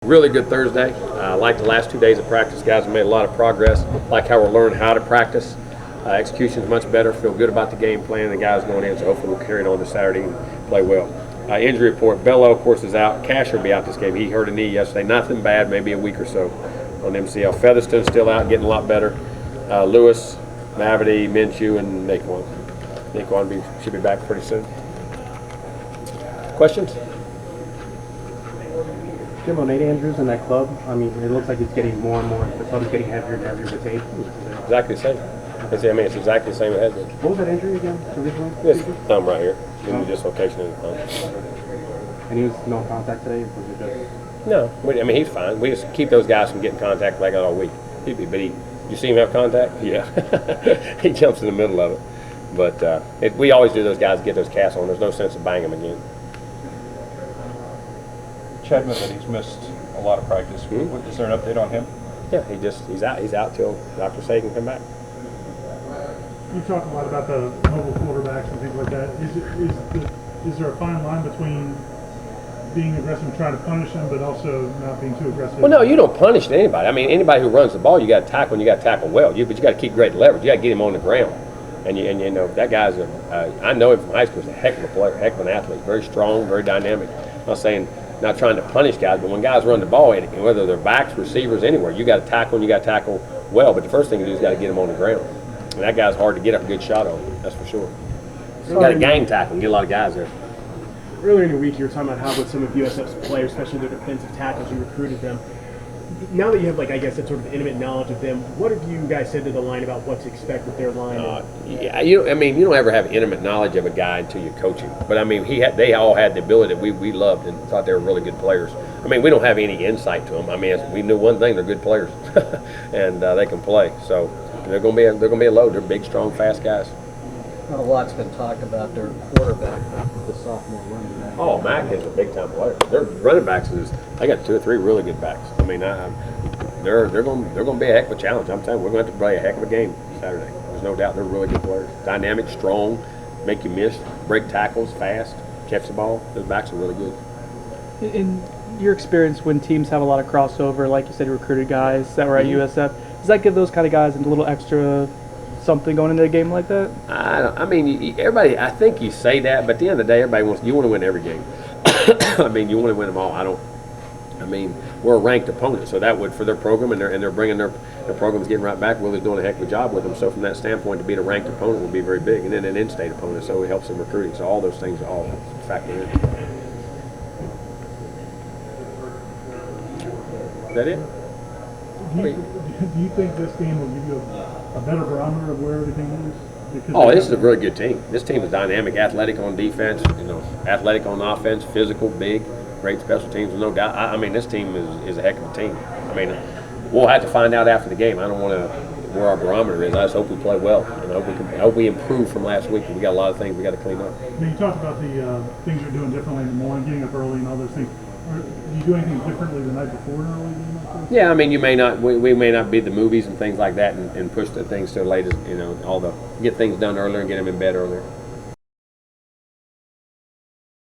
Really good Thursday. Like the last 2 days of practice, guys have made a lot of progress. Like how we're learning how to practice. Execution is much better. Feel good about the game plan. The guys going in, so hopefully we'll carry it on this Saturday and play well. Injury report: Bello, of course, is out. Casher will be out this game. He hurt a knee yesterday. Nothing bad, maybe a week or so on MCL. Featherston's still out, getting a lot better. Lewis, Mavity, Minshew, and Naquan. Naquan should be back pretty soon. Questions? Jimbo, Nate Andrews in that club, I mean, it looks like it's getting more and more, the club's getting heavier and heavier with age. Exactly the same. It's exactly the same it has been. What was that injury again originally? This thumb right here. The dislocation in the thumb. And he was no contact today? Was it just... No. He's fine. We just keep those guys from getting contact like that all week. You see him have contact? Yeah. He jumps in the middle of it. But we always do those guys get those casts on. There's no sense of banging them again. Chadman, that he's missed a lot of practice. Mm-hmm. Is there an update on him? Yeah, he's out. He's out till doctors say he can come back. You talk a lot about the mobile quarterbacks and things like that. Is there a fine line between being aggressive and trying to punish them, but also not being too aggressive? Well, no, you don't punish anybody. Anybody who runs the ball, you got to tackle, and you got to tackle well. But you got to keep great leverage. You got to get him on the ground. And you know that guy's I know him from high school. He's a heck of a player, heck of an athlete. Very strong, very dynamic. I'm not trying to punish guys, but when guys run the ball, whether they're backs, receivers, anywhere, you got to tackle and you got to tackle well. But the first thing you do is got to get him on the ground. And that guy's hard to get a good shot on. That's for sure. You got to gang tackle and get a lot of guys there. Earlier in the week, you were talking about how with some of USF's players, especially their defensive tackles, you recruited them. Now that you have, that sort of intimate knowledge of them, what have you guys said to the line about what to expect with their line? You don't ever have intimate knowledge of a guy until you coach him. But they all had the ability that we loved and thought they were really good players. We don't have any insight to them. We knew one thing: they're good players, and they can play. So they're going to be a load. They're big, strong, fast guys. A lot's been talked about their quarterback, the sophomore running back. Oh, Mac is a big-time player. Their running backs they got 2 or 3 really good backs. They're going to be a heck of a challenge. I'm telling you, we're going to have to play a heck of a game Saturday. There's no doubt they're really good players. Dynamic, strong, make you miss, break tackles, fast, catch the ball. Those backs are really good. In your experience, when teams have a lot of crossover, like you said, you recruited guys that were at USF, does that give those kind of guys a little extra something going into a game like that? Everybody. I think you say that, but at the end of the day, you want to win every game. You want to win them all. We're a ranked opponent, so that would for their program, and they're bringing their programs getting right back. Willie's doing a heck of a job with them. So from that standpoint, to beat a ranked opponent would be very big, and then an in-state opponent, so it helps them recruiting. So all those things all factor in. Is that it? Do you think this game will give you a better barometer of where everything is? This is a really good team. This team is dynamic, athletic on defense, athletic on offense, physical, big, great special teams. No doubt. This team is a heck of a team. We'll have to find out after the game. I don't want to where our barometer is. I just hope we play well, and I hope we improve from last week. We got a lot of things we got to clean up. You talked about the things you're doing differently in the morning, getting up early, and all those things. Do you do anything differently the night before an early game like this? Yeah, you may not. We may not be the movies and things like that, and push the things to the latest. Get things done earlier and get them in bed earlier.